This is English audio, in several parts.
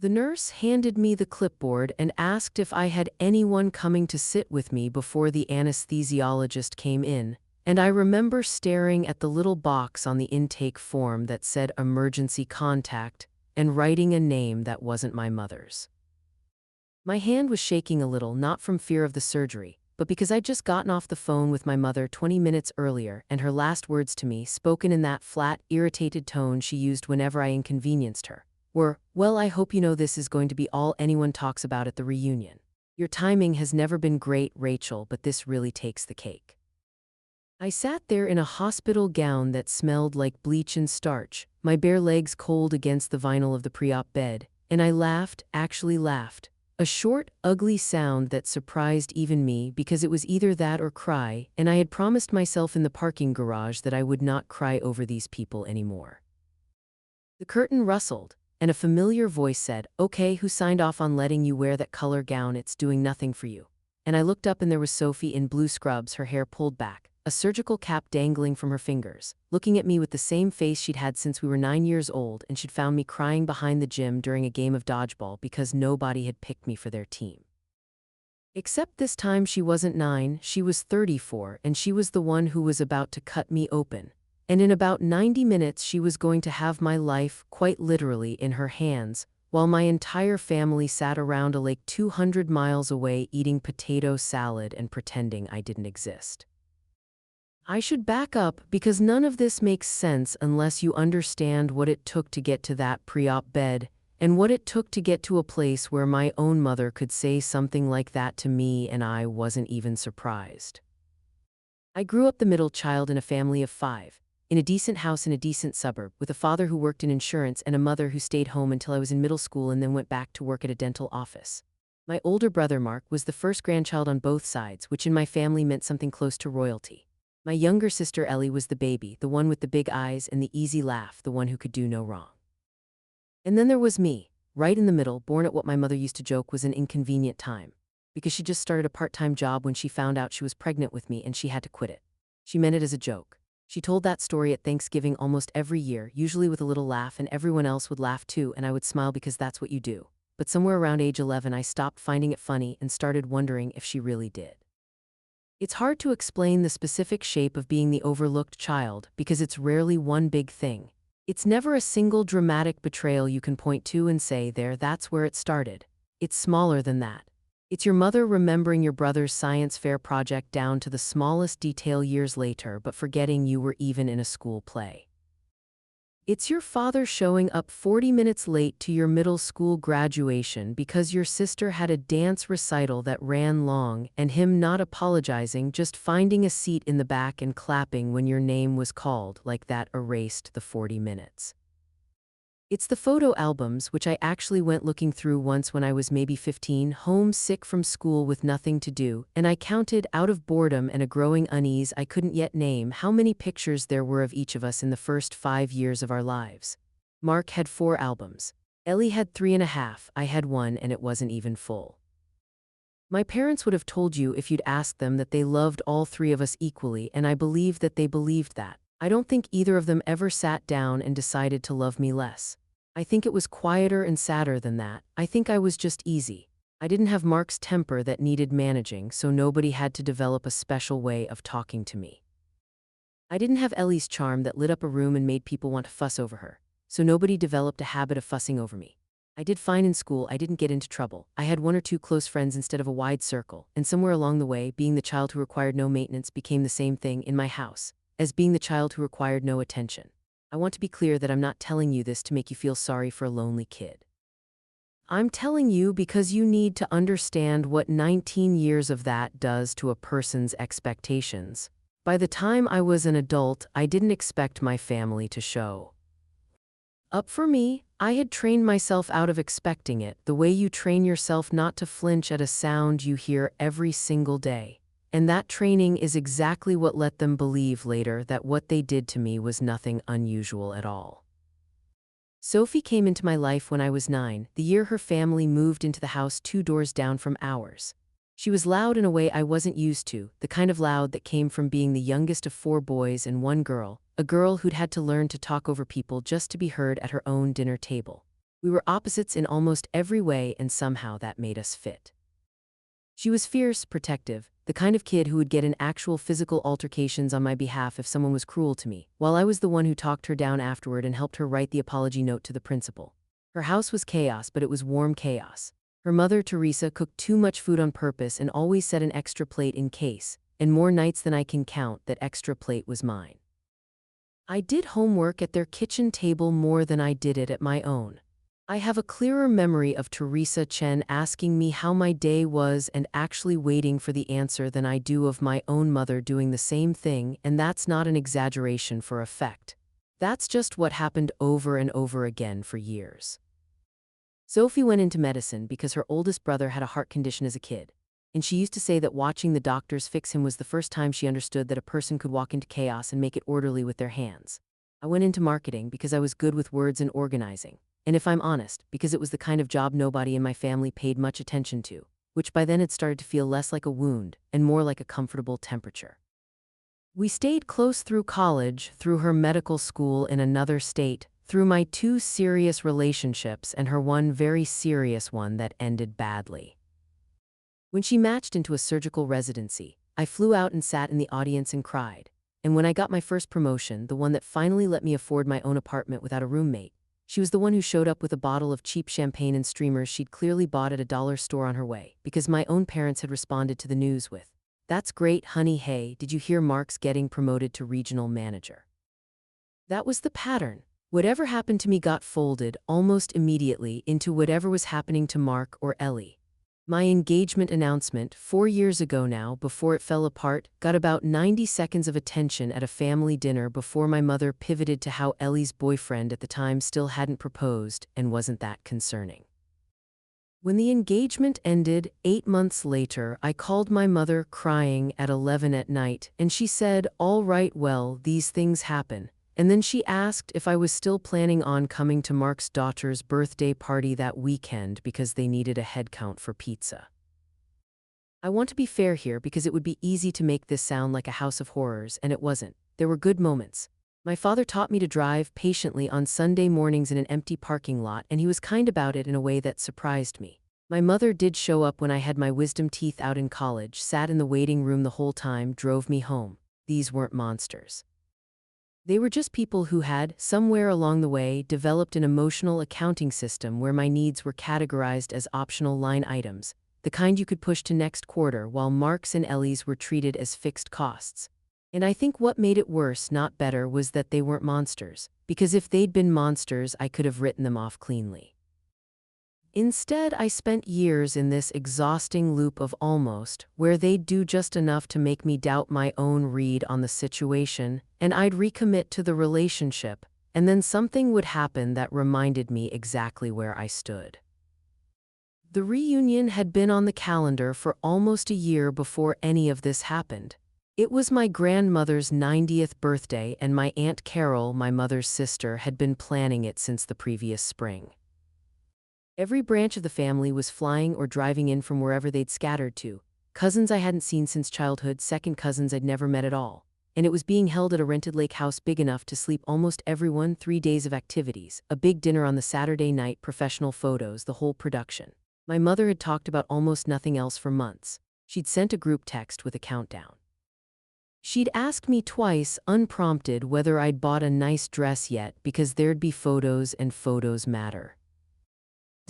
The nurse handed me the clipboard and asked if I had anyone coming to sit with me before the anesthesiologist came in, and I remember staring at the little box on the intake form that said emergency contact and writing a name that wasn't my mother's. My hand was shaking a little, not from fear of the surgery, but because I'd just gotten off the phone with my mother 20 minutes earlier, and her last words to me, spoken in that flat, irritated tone she used whenever I inconvenienced her, were, "Well, I hope you know this is going to be all anyone talks about at the reunion. Your timing has never been great, Rachel, but this really takes the cake." I sat there in a hospital gown that smelled like bleach and starch, my bare legs cold against the vinyl of the pre-op bed, and I laughed, actually laughed. A short, ugly sound that surprised even me because it was either that or cry, and I had promised myself in the parking garage that I would not cry over these people anymore. The curtain rustled, and a familiar voice said, "Okay, who signed off on letting you wear that color gown? It's doing nothing for you." And I looked up and there was Sophie in blue scrubs, her hair pulled back, a surgical cap dangling from her fingers, looking at me with the same face she'd had since we were 9 years old, and she'd found me crying behind the gym during a game of dodgeball because nobody had picked me for their team. Except this time she wasn't 9, she was 34, and she was the one who was about to cut me open. And in about 90 minutes she was going to have my life, quite literally, in her hands, while my entire family sat around a lake 200 miles away eating potato salad and pretending I didn't exist. I should back up because none of this makes sense unless you understand what it took to get to that pre-op bed and what it took to get to a place where my own mother could say something like that to me and I wasn't even surprised. I grew up the middle child in a family of 5, in a decent house in a decent suburb, with a father who worked in insurance and a mother who stayed home until I was in middle school and then went back to work at a dental office. My older brother Mark was the first grandchild on both sides, which in my family meant something close to royalty. My younger sister Ellie was the baby, the one with the big eyes and the easy laugh, the one who could do no wrong. And then there was me, right in the middle, born at what my mother used to joke was an inconvenient time, because she just started a part-time job when she found out she was pregnant with me and she had to quit it. She meant it as a joke. She told that story at Thanksgiving almost every year, usually with a little laugh, and everyone else would laugh too, and I would smile because that's what you do. But somewhere around age 11 I stopped finding it funny and started wondering if she really did. It's hard to explain the specific shape of being the overlooked child because it's rarely one big thing. It's never a single dramatic betrayal you can point to and say, "There, that's where it started." It's smaller than that. It's your mother remembering your brother's science fair project down to the smallest detail years later but forgetting you were even in a school play. It's your father showing up 40 minutes late to your middle school graduation because your sister had a dance recital that ran long, and him not apologizing, just finding a seat in the back and clapping when your name was called, like that erased the 40 minutes. It's the photo albums, which I actually went looking through once when I was maybe 15, homesick from school with nothing to do, and I counted, out of boredom and a growing unease I couldn't yet name, how many pictures there were of each of us in the first 5 years of our lives. Mark had 4 albums. Ellie had 3.5, I had 1, and it wasn't even full. My parents would have told you if you'd asked them that they loved all 3 of us equally, and I believe that they believed that. I don't think either of them ever sat down and decided to love me less. I think it was quieter and sadder than that. I think I was just easy. I didn't have Mark's temper that needed managing, so nobody had to develop a special way of talking to me. I didn't have Ellie's charm that lit up a room and made people want to fuss over her, so nobody developed a habit of fussing over me. I did fine in school, I didn't get into trouble. I had 1 or 2 close friends instead of a wide circle, and somewhere along the way, being the child who required no maintenance became the same thing in my house as being the child who required no attention. I want to be clear that I'm not telling you this to make you feel sorry for a lonely kid. I'm telling you because you need to understand what 19 years of that does to a person's expectations. By the time I was an adult, I didn't expect my family to show up for me. I had trained myself out of expecting it, the way you train yourself not to flinch at a sound you hear every single day. And that training is exactly what let them believe later that what they did to me was nothing unusual at all. Sophie came into my life when I was 9, the year her family moved into the house 2 doors down from ours. She was loud in a way I wasn't used to, the kind of loud that came from being the youngest of 4 boys and 1 girl, a girl who'd had to learn to talk over people just to be heard at her own dinner table. We were opposites in almost every way, and somehow that made us fit. She was fierce, protective, the kind of kid who would get in actual physical altercations on my behalf if someone was cruel to me, while I was the one who talked her down afterward and helped her write the apology note to the principal. Her house was chaos, but it was warm chaos. Her mother, Teresa, cooked too much food on purpose and always set an extra plate in case, and more nights than I can count, that extra plate was mine. I did homework at their kitchen table more than I did it at my own. I have a clearer memory of Sophie Chen asking me how my day was and actually waiting for the answer than I do of my own mother doing the same thing, and that's not an exaggeration for effect. That's just what happened over and over again for years. Sophie went into medicine because her oldest brother had a heart condition as a kid, and she used to say that watching the doctors fix him was the first time she understood that a person could walk into chaos and make it orderly with their hands. I went into marketing because I was good with words and organizing. And if I'm honest, because it was the kind of job nobody in my family paid much attention to, which by then had started to feel less like a wound and more like a comfortable temperature. We stayed close through college, through her medical school in another state, through my 2 serious relationships and her one very serious one that ended badly. When she matched into a surgical residency, I flew out and sat in the audience and cried. And when I got my first promotion, the one that finally let me afford my own apartment without a roommate, she was the one who showed up with a bottle of cheap champagne and streamers she'd clearly bought at a dollar store on her way, because my own parents had responded to the news with, "That's great, honey, hey, did you hear Mark's getting promoted to regional manager?" That was the pattern. Whatever happened to me got folded almost immediately into whatever was happening to Mark or Ellie. My engagement announcement, 4 years ago now, before it fell apart, got about 90 seconds of attention at a family dinner before my mother pivoted to how Ellie's boyfriend at the time still hadn't proposed and wasn't that concerning. When the engagement ended, 8 months later, I called my mother crying at 11 at night, and she said, "All right, well, these things happen." And then she asked if I was still planning on coming to Mark's daughter's birthday party that weekend because they needed a headcount for pizza. I want to be fair here because it would be easy to make this sound like a house of horrors, and it wasn't. There were good moments. My father taught me to drive patiently on Sunday mornings in an empty parking lot, and he was kind about it in a way that surprised me. My mother did show up when I had my wisdom teeth out in college, sat in the waiting room the whole time, drove me home. These weren't monsters. They were just people who had, somewhere along the way, developed an emotional accounting system where my needs were categorized as optional line items, the kind you could push to next quarter, while Mark's and Ellie's were treated as fixed costs. And I think what made it worse, not better, was that they weren't monsters, because if they'd been monsters, I could have written them off cleanly. Instead, I spent years in this exhausting loop of almost, where they'd do just enough to make me doubt my own read on the situation, and I'd recommit to the relationship, and then something would happen that reminded me exactly where I stood. The reunion had been on the calendar for almost a year before any of this happened. It was my grandmother's 90th birthday, and my Aunt Carol, my mother's sister, had been planning it since the previous spring. Every branch of the family was flying or driving in from wherever they'd scattered to. Cousins I hadn't seen since childhood, second cousins I'd never met at all. And it was being held at a rented lake house big enough to sleep almost everyone. 3 days of activities, a big dinner on the Saturday night, professional photos, the whole production. My mother had talked about almost nothing else for months. She'd sent a group text with a countdown. She'd asked me twice, unprompted, whether I'd bought a nice dress yet, because there'd be photos and photos matter.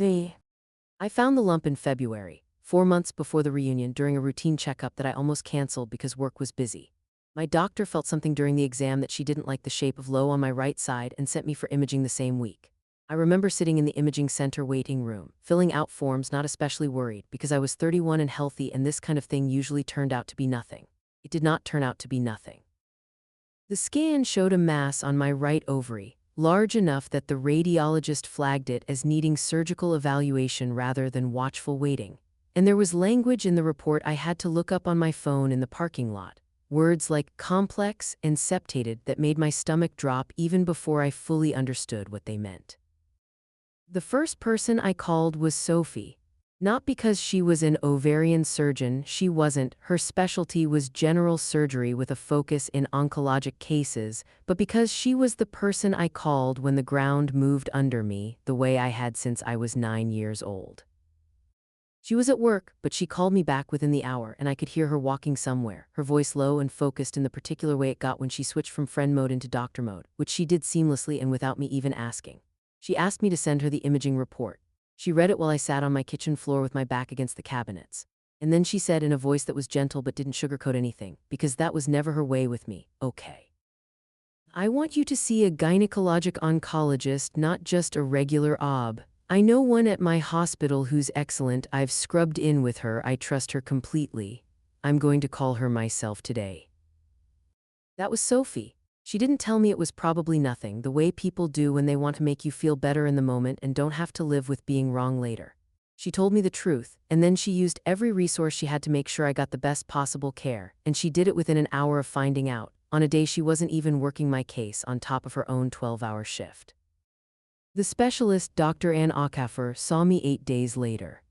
I found the lump in February, 4 months before the reunion, during a routine checkup that I almost canceled because work was busy. My doctor felt something during the exam that she didn't like the shape of low on my right side and sent me for imaging the same week. I remember sitting in the imaging center waiting room, filling out forms, not especially worried, because I was 31 and healthy, and this kind of thing usually turned out to be nothing. It did not turn out to be nothing. The scan showed a mass on my right ovary, large enough that the radiologist flagged it as needing surgical evaluation rather than watchful waiting. And there was language in the report I had to look up on my phone in the parking lot. Words like complex and septated that made my stomach drop even before I fully understood what they meant. The first person I called was Sophie. Not because she was an ovarian surgeon, she wasn't. Her specialty was general surgery with a focus in oncologic cases, but because she was the person I called when the ground moved under me, the way I had since I was 9 years old. She was at work, but she called me back within the hour, and I could hear her walking somewhere, her voice low and focused in the particular way it got when she switched from friend mode into doctor mode, which she did seamlessly and without me even asking. She asked me to send her the imaging report. She read it while I sat on my kitchen floor with my back against the cabinets. And then she said in a voice that was gentle but didn't sugarcoat anything, because that was never her way with me, "Okay. I want you to see a gynecologic oncologist, not just a regular OB. I know one at my hospital who's excellent. I've scrubbed in with her. I trust her completely. I'm going to call her myself today." That was Sophie. She didn't tell me it was probably nothing, the way people do when they want to make you feel better in the moment and don't have to live with being wrong later. She told me the truth, and then she used every resource she had to make sure I got the best possible care, and she did it within an hour of finding out, on a day she wasn't even working my case on top of her own 12-hour shift. The specialist, Dr. Ann Ockafer, saw me 8 days later.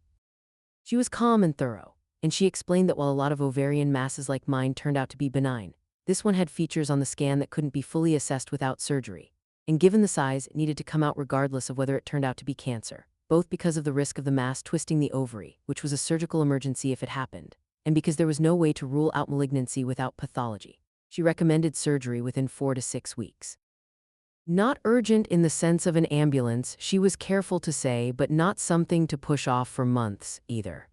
She was calm and thorough, and she explained that while a lot of ovarian masses like mine turned out to be benign, this one had features on the scan that couldn't be fully assessed without surgery, and given the size, it needed to come out regardless of whether it turned out to be cancer, both because of the risk of the mass twisting the ovary, which was a surgical emergency if it happened, and because there was no way to rule out malignancy without pathology. She recommended surgery within 4 to 6 weeks. Not urgent in the sense of an ambulance, she was careful to say, but not something to push off for months, either.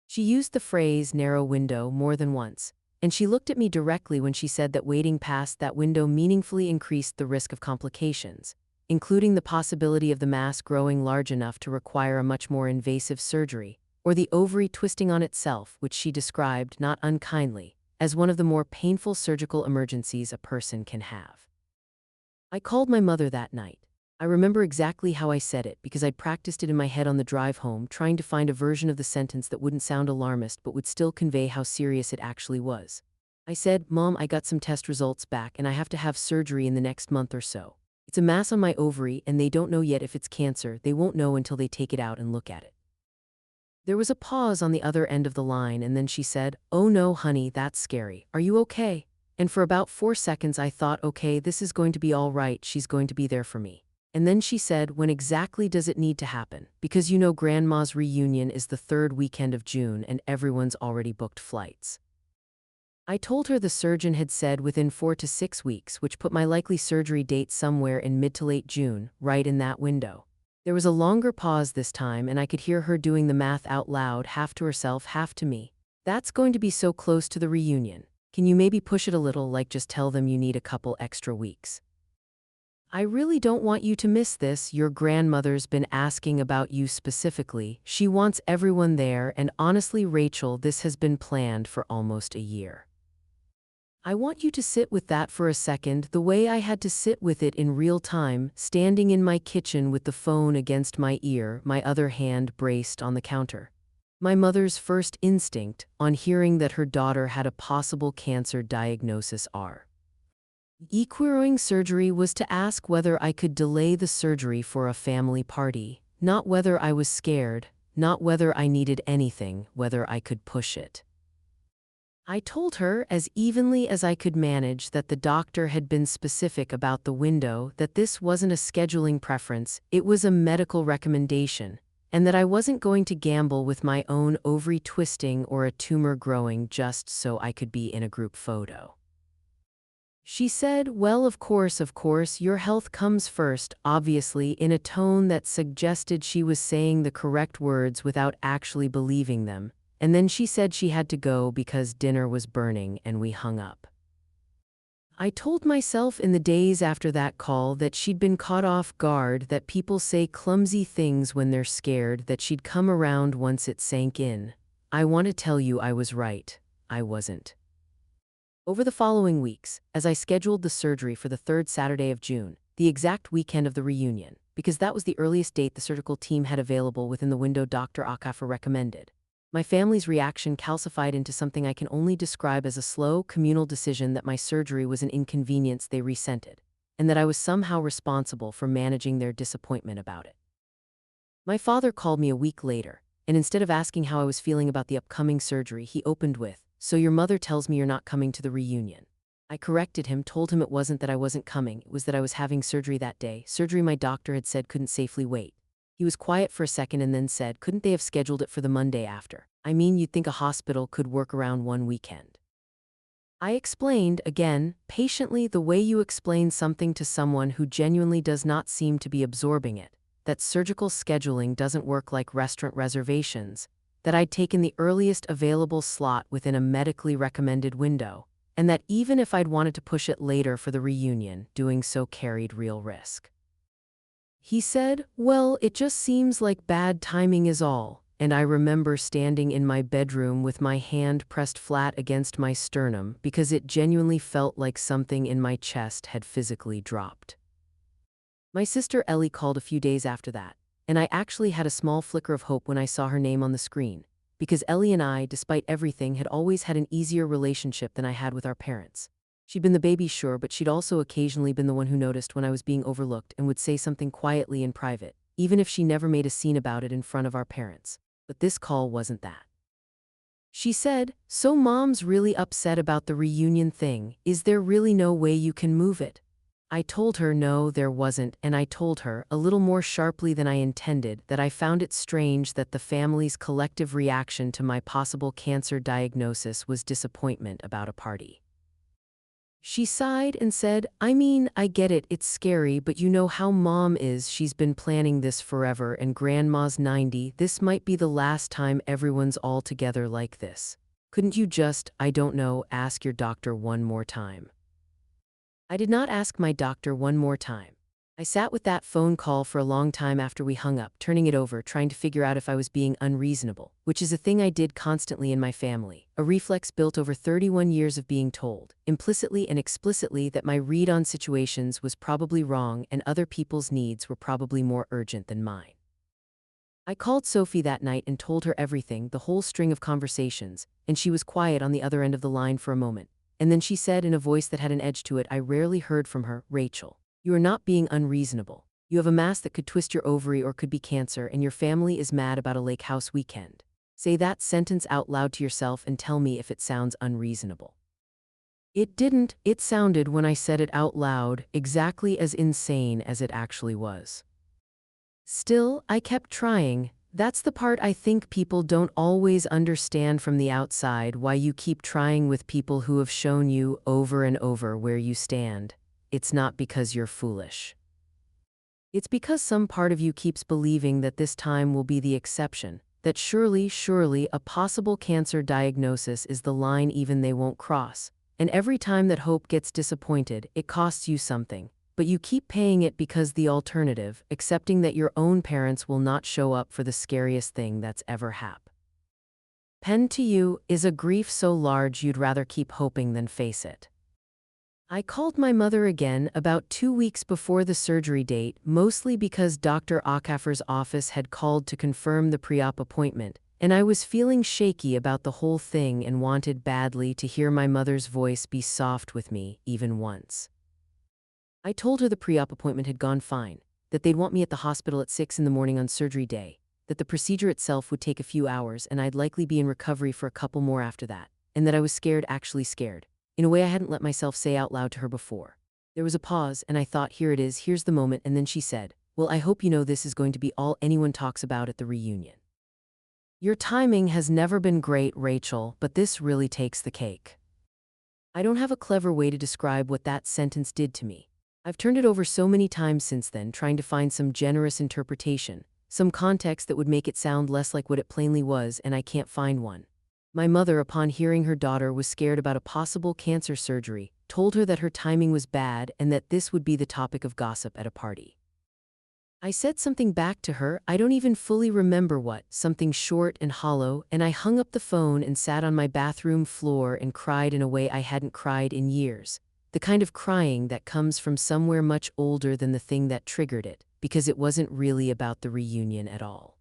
She used the phrase narrow window more than once, and she looked at me directly when she said that waiting past that window meaningfully increased the risk of complications, including the possibility of the mass growing large enough to require a much more invasive surgery, or the ovary twisting on itself, which she described, not unkindly, as one of the more painful surgical emergencies a person can have. I called my mother that night. I remember exactly how I said it because I'd practiced it in my head on the drive home, trying to find a version of the sentence that wouldn't sound alarmist but would still convey how serious it actually was. I said, "Mom, I got some test results back and I have to have surgery in the next month or so. It's a mass on my ovary and they don't know yet if it's cancer. They won't know until they take it out and look at it." There was a pause on the other end of the line, and then she said, "Oh no, honey, that's scary. Are you okay?" And for about 4 seconds I thought, okay, this is going to be all right, she's going to be there for me. And then she said, "When exactly does it need to happen? Because you know Grandma's reunion is the 3rd weekend of June and everyone's already booked flights." I told her the surgeon had said within 4 to 6 weeks, which put my likely surgery date somewhere in mid to late June, right in that window. There was a longer pause this time, and I could hear her doing the math out loud, half to herself, half to me. "That's going to be so close to the reunion. Can you maybe push it a little, like just tell them you need a couple extra weeks? I really don't want you to miss this. Your grandmother's been asking about you specifically. She wants everyone there, and honestly, Rachel, this has been planned for almost a year." I want you to sit with that for a second, the way I had to sit with it in real time, standing in my kitchen with the phone against my ear, my other hand braced on the counter. My mother's first instinct, on hearing that her daughter had a possible cancer diagnosis, requiring surgery, was to ask whether I could delay the surgery for a family party, not whether I was scared, not whether I needed anything, whether I could push it. I told her, as evenly as I could manage, that the doctor had been specific about the window, that this wasn't a scheduling preference, it was a medical recommendation, and that I wasn't going to gamble with my own ovary twisting or a tumor growing just so I could be in a group photo. She said, "Well, of course, your health comes first," obviously in a tone that suggested she was saying the correct words without actually believing them. And then she said she had to go because dinner was burning, and we hung up. I told myself in the days after that call that she'd been caught off guard, that people say clumsy things when they're scared, that she'd come around once it sank in. I want to tell you I was right. I wasn't. Over the following weeks, as I scheduled the surgery for the 3rd Saturday of June, the exact weekend of the reunion, because that was the earliest date the surgical team had available within the window Dr. Ockafer recommended, my family's reaction calcified into something I can only describe as a slow, communal decision that my surgery was an inconvenience they resented, and that I was somehow responsible for managing their disappointment about it. My father called me a week later, and instead of asking how I was feeling about the upcoming surgery, he opened with, "So your mother tells me you're not coming to the reunion." I corrected him, told him it wasn't that I wasn't coming, it was that I was having surgery that day, surgery my doctor had said couldn't safely wait. He was quiet for a second and then said, "Couldn't they have scheduled it for the Monday after? I mean, you'd think a hospital could work around one weekend." I explained, again, patiently, the way you explain something to someone who genuinely does not seem to be absorbing it, that surgical scheduling doesn't work like restaurant reservations, that I'd taken the earliest available slot within a medically recommended window, and that even if I'd wanted to push it later for the reunion, doing so carried real risk. He said, "Well, it just seems like bad timing is all," and I remember standing in my bedroom with my hand pressed flat against my sternum because it genuinely felt like something in my chest had physically dropped. My sister Ellie called a few days after that, and I actually had a small flicker of hope when I saw her name on the screen, because Ellie and I, despite everything, had always had an easier relationship than I had with our parents. She'd been the baby, sure, but she'd also occasionally been the one who noticed when I was being overlooked and would say something quietly in private, even if she never made a scene about it in front of our parents. But this call wasn't that. She said, "So Mom's really upset about the reunion thing. Is there really no way you can move it?" I told her no, there wasn't, and I told her, a little more sharply than I intended, that I found it strange that the family's collective reaction to my possible cancer diagnosis was disappointment about a party. She sighed and said, "I mean, I get it, it's scary, but you know how Mom is, she's been planning this forever, and Grandma's 90, this might be the last time everyone's all together like this. Couldn't you just, I don't know, ask your doctor one more time?" I did not ask my doctor one more time. I sat with that phone call for a long time after we hung up, turning it over, trying to figure out if I was being unreasonable, which is a thing I did constantly in my family, a reflex built over 31 years of being told, implicitly and explicitly, that my read on situations was probably wrong and other people's needs were probably more urgent than mine. I called Sophie that night and told her everything, the whole string of conversations, and she was quiet on the other end of the line for a moment. And then she said in a voice that had an edge to it I rarely heard from her, "Rachel, you are not being unreasonable. You have a mass that could twist your ovary or could be cancer, and your family is mad about a lake house weekend. Say that sentence out loud to yourself and tell me if it sounds unreasonable." It didn't. It sounded, when I said it out loud, exactly as insane as it actually was. Still, I kept trying. That's the part I think people don't always understand from the outside, why you keep trying with people who have shown you over and over where you stand. It's not because you're foolish. It's because some part of you keeps believing that this time will be the exception, that surely, a possible cancer diagnosis is the line even they won't cross. And every time that hope gets disappointed, it costs you something. But you keep paying it because the alternative, accepting that your own parents will not show up for the scariest thing that's ever happened to you, is a grief so large you'd rather keep hoping than face it. I called my mother again about 2 weeks before the surgery date, mostly because Dr. Acaffer's office had called to confirm the pre-op appointment, and I was feeling shaky about the whole thing and wanted badly to hear my mother's voice be soft with me, even once. I told her the pre-op appointment had gone fine, that they'd want me at the hospital at 6 in the morning on surgery day, that the procedure itself would take a few hours and I'd likely be in recovery for a couple more after that, and that I was scared, actually scared, in a way I hadn't let myself say out loud to her before. There was a pause, and I thought, here it is, here's the moment, and then she said, "Well, I hope you know this is going to be all anyone talks about at the reunion. Your timing has never been great, Rachel, but this really takes the cake." I don't have a clever way to describe what that sentence did to me. I've turned it over so many times since then, trying to find some generous interpretation, some context that would make it sound less like what it plainly was, and I can't find one. My mother, upon hearing her daughter was scared about a possible cancer surgery, told her that her timing was bad and that this would be the topic of gossip at a party. I said something back to her, I don't even fully remember what, something short and hollow, and I hung up the phone and sat on my bathroom floor and cried in a way I hadn't cried in years. The kind of crying that comes from somewhere much older than the thing that triggered it, because it wasn't really about the reunion at all.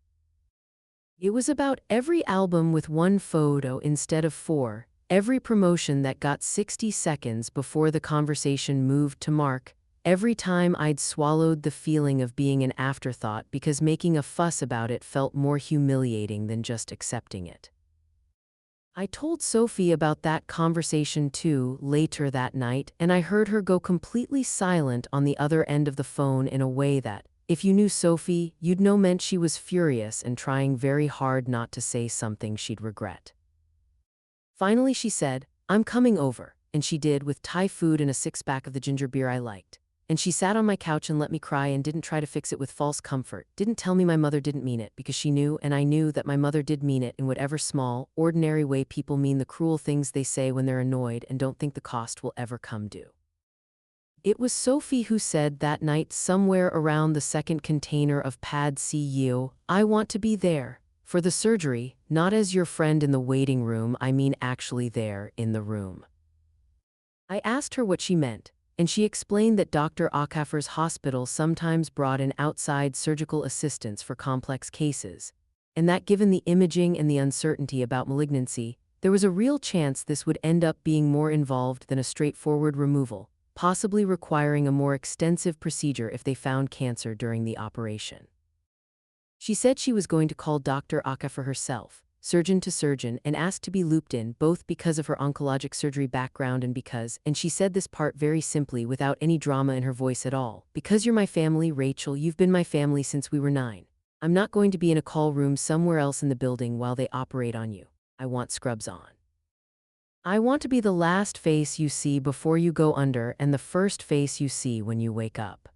It was about every album with one photo instead of 4, every promotion that got 60 seconds before the conversation moved to Mark, Every time I'd swallowed the feeling of being an afterthought because making a fuss about it felt more humiliating than just accepting it. I told Sophie about that conversation too later that night, and I heard her go completely silent on the other end of the phone in a way that, if you knew Sophie, you'd know meant she was furious and trying very hard not to say something she'd regret. Finally she said, "I'm coming over," and she did, with Thai food and a six-pack of the ginger beer I liked. And she sat on my couch and let me cry and didn't try to fix it with false comfort, didn't tell me my mother didn't mean it, because she knew and I knew that my mother did mean it in whatever small, ordinary way people mean the cruel things they say when they're annoyed and don't think the cost will ever come due. It was Sophie who said that night, somewhere around the second container of Pad See, "I want to be there for the surgery, not as your friend in the waiting room, I mean actually there in the room." I asked her what she meant, and she explained that Dr. Akaffer's hospital sometimes brought in outside surgical assistants for complex cases, and that given the imaging and the uncertainty about malignancy, there was a real chance this would end up being more involved than a straightforward removal, possibly requiring a more extensive procedure if they found cancer during the operation. She said she was going to call Dr. Akaffer herself, surgeon to surgeon, and asked to be looped in, both because of her oncologic surgery background and she said this part very simply without any drama in her voice at all, "Because you're my family, Rachel, you've been my family since we were 9. I'm not going to be in a call room somewhere else in the building while they operate on you. I want scrubs on. I want to be the last face you see before you go under and the first face you see when you wake up.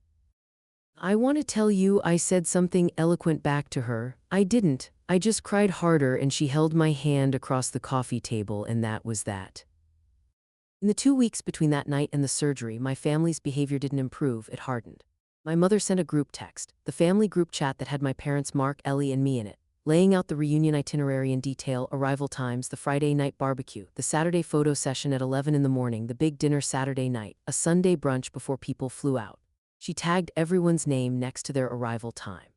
I want to tell you," I said something eloquent back to her. I didn't. I just cried harder and she held my hand across the coffee table, and that was that. In the 2 weeks between that night and the surgery, my family's behavior didn't improve, it hardened. My mother sent a group text, the family group chat that had my parents Mark, Ellie, and me in it, laying out the reunion itinerary in detail, arrival times, the Friday night barbecue, the Saturday photo session at 11 in the morning, the big dinner Saturday night, a Sunday brunch before people flew out. She tagged everyone's name next to their arrival time.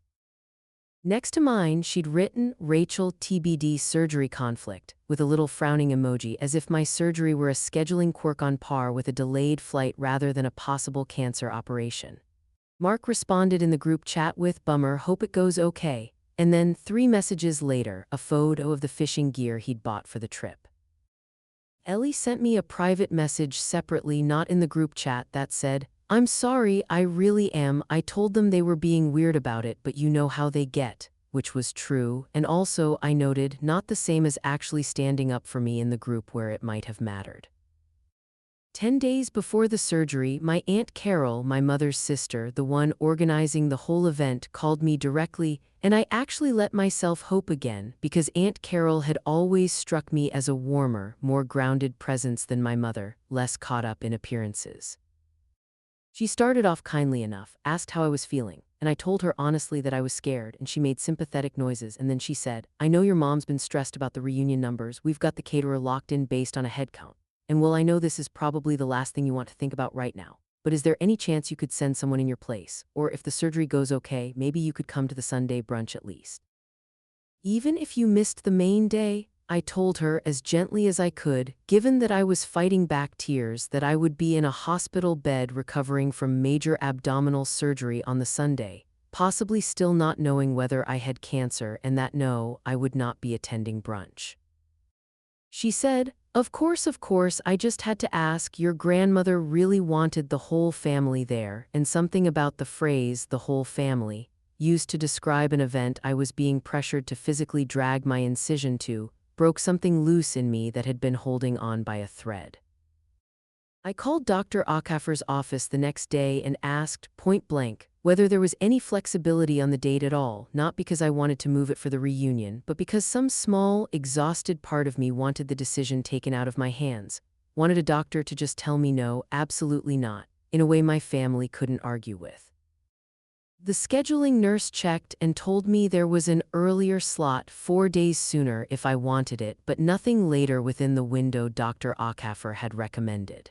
Next to mine, she'd written, "Rachel TBD surgery conflict," with a little frowning emoji, as if my surgery were a scheduling quirk on par with a delayed flight rather than a possible cancer operation. Mark responded in the group chat with, "Bummer, hope it goes okay," and then 3 messages later, a photo of the fishing gear he'd bought for the trip. Ellie sent me a private message separately, not in the group chat, that said, "I'm sorry, I really am. I told them they were being weird about it, but you know how they get," which was true, and also, I noted, not the same as actually standing up for me in the group where it might have mattered. 10 days before the surgery, my Aunt Carol, my mother's sister, the one organizing the whole event, called me directly, and I actually let myself hope again, because Aunt Carol had always struck me as a warmer, more grounded presence than my mother, less caught up in appearances. She started off kindly enough, asked how I was feeling, and I told her honestly that I was scared, and she made sympathetic noises, and then she said, "I know your mom's been stressed about the reunion numbers. We've got the caterer locked in based on a head count. And well, I know this is probably the last thing you want to think about right now, but is there any chance you could send someone in your place? Or if the surgery goes okay, maybe you could come to the Sunday brunch at least. Even if you missed the main day," I told her as gently as I could, given that I was fighting back tears, that I would be in a hospital bed recovering from major abdominal surgery on the Sunday, possibly still not knowing whether I had cancer, and that no, I would not be attending brunch. She said, of course, I just had to ask, your grandmother really wanted the whole family there," and something about the phrase, "the whole family," used to describe an event I was being pressured to physically drag my incision to, broke something loose in me that had been holding on by a thread. I called Dr. Akaffer's office the next day and asked, point blank, whether there was any flexibility on the date at all, not because I wanted to move it for the reunion, but because some small, exhausted part of me wanted the decision taken out of my hands, wanted a doctor to just tell me no, absolutely not, in a way my family couldn't argue with. The scheduling nurse checked and told me there was an earlier slot 4 days sooner if I wanted it, but nothing later within the window Dr. Akaffer had recommended.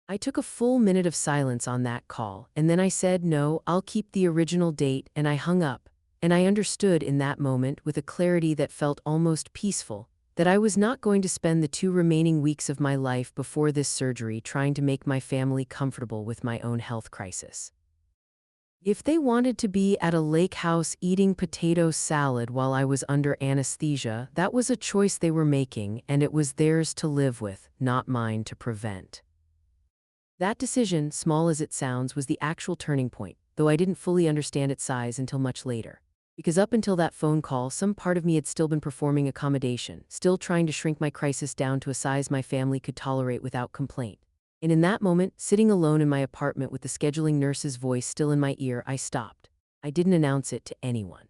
I took a full minute of silence on that call, and then I said, "No, I'll keep the original date," and I hung up, and I understood in that moment, with a clarity that felt almost peaceful, that I was not going to spend the 2 remaining weeks of my life before this surgery trying to make my family comfortable with my own health crisis. If they wanted to be at a lake house eating potato salad while I was under anesthesia, that was a choice they were making, and it was theirs to live with, not mine to prevent. That decision, small as it sounds, was the actual turning point, though I didn't fully understand its size until much later. Because up until that phone call, some part of me had still been performing accommodation, still trying to shrink my crisis down to a size my family could tolerate without complaint. And in that moment, sitting alone in my apartment with the scheduling nurse's voice still in my ear, I stopped. I didn't announce it to anyone.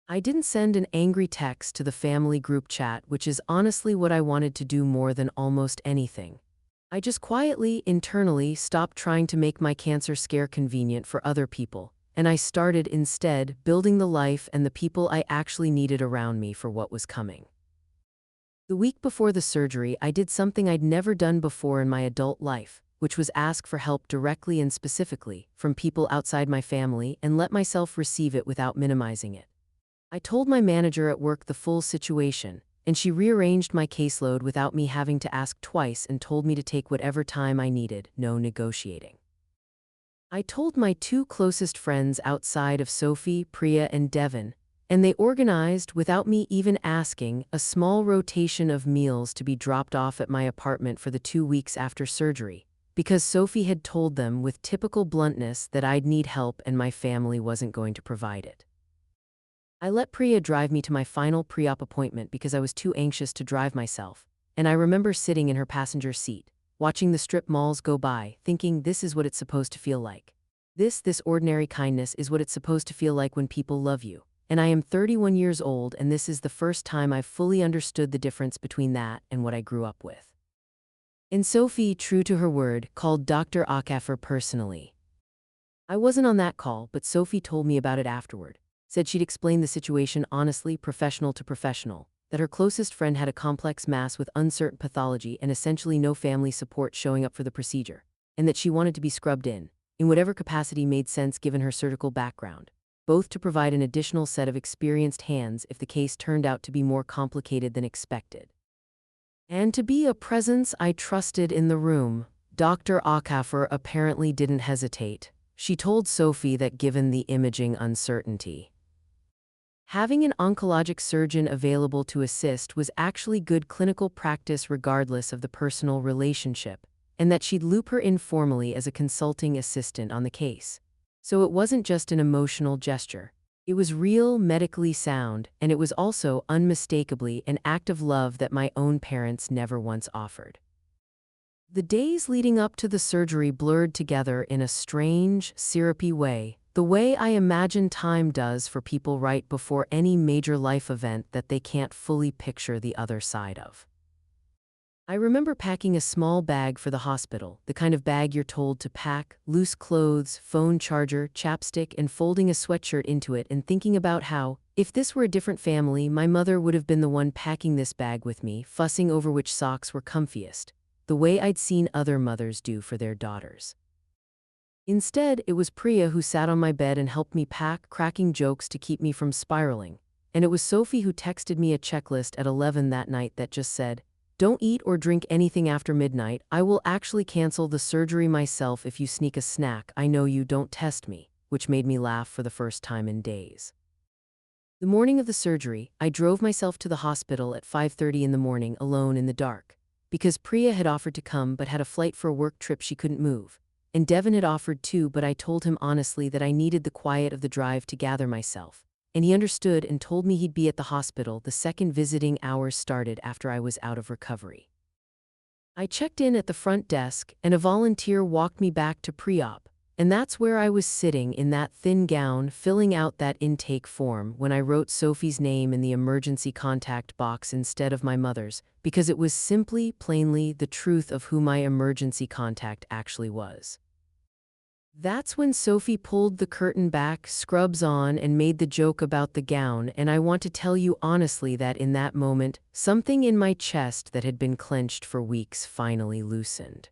I didn't send an angry text to the family group chat, which is honestly what I wanted to do more than almost anything. I just quietly, internally, stopped trying to make my cancer scare convenient for other people, and I started instead building the life and the people I actually needed around me for what was coming. The week before the surgery, I did something I'd never done before in my adult life, which was ask for help directly and specifically from people outside my family and let myself receive it without minimizing it. I told my manager at work the full situation, and she rearranged my caseload without me having to ask twice and told me to take whatever time I needed, no negotiating. I told my 2 closest friends outside of Sophie, Priya, and Devin, and they organized, without me even asking, a small rotation of meals to be dropped off at my apartment for the 2 weeks after surgery, because Sophie had told them with typical bluntness that I'd need help and my family wasn't going to provide it. I let Priya drive me to my final pre-op appointment because I was too anxious to drive myself, and I remember sitting in her passenger seat, watching the strip malls go by, thinking this is what it's supposed to feel like. This ordinary kindness is what it's supposed to feel like when people love you. And I am 31 years old, and this is the first time I've fully understood the difference between that and what I grew up with. And Sophie, true to her word, called Dr. Akafer personally. I wasn't on that call, but Sophie told me about it afterward. Said she'd explained the situation honestly, professional to professional, that her closest friend had a complex mass with uncertain pathology and essentially no family support showing up for the procedure, and that she wanted to be scrubbed in whatever capacity made sense given her surgical background, both to provide an additional set of experienced hands if the case turned out to be more complicated than expected. And to be a presence I trusted in the room. Dr. Akafer apparently didn't hesitate. She told Sophie that given the imaging uncertainty, having an oncologic surgeon available to assist was actually good clinical practice regardless of the personal relationship, and that she'd loop her informally as a consulting assistant on the case. So it wasn't just an emotional gesture. It was real, medically sound, and it was also unmistakably an act of love that my own parents never once offered. The days leading up to the surgery blurred together in a strange, syrupy way, the way I imagine time does for people right before any major life event that they can't fully picture the other side of. I remember packing a small bag for the hospital, the kind of bag you're told to pack, loose clothes, phone charger, chapstick, and folding a sweatshirt into it, and thinking about how, if this were a different family, my mother would have been the one packing this bag with me, fussing over which socks were comfiest, the way I'd seen other mothers do for their daughters. Instead, it was Priya who sat on my bed and helped me pack, cracking jokes to keep me from spiraling, and it was Sophie who texted me a checklist at 11 that night that just said, "Don't eat or drink anything after midnight. I will actually cancel the surgery myself if you sneak a snack. I know you, don't test me," which made me laugh for the first time in days. The morning of the surgery, I drove myself to the hospital at 5:30 in the morning alone in the dark, because Priya had offered to come but had a flight for a work trip she couldn't move, and Devin had offered too, but I told him honestly that I needed the quiet of the drive to gather myself. And he understood and told me he'd be at the hospital the second visiting hours started after I was out of recovery. I checked in at the front desk, and a volunteer walked me back to pre-op, and that's where I was sitting in that thin gown filling out that intake form when I wrote Sophie's name in the emergency contact box instead of my mother's, because it was simply, plainly, the truth of who my emergency contact actually was. That's when Sophie pulled the curtain back, scrubs on, and made the joke about the gown, and I want to tell you honestly that in that moment, something in my chest that had been clenched for weeks finally loosened.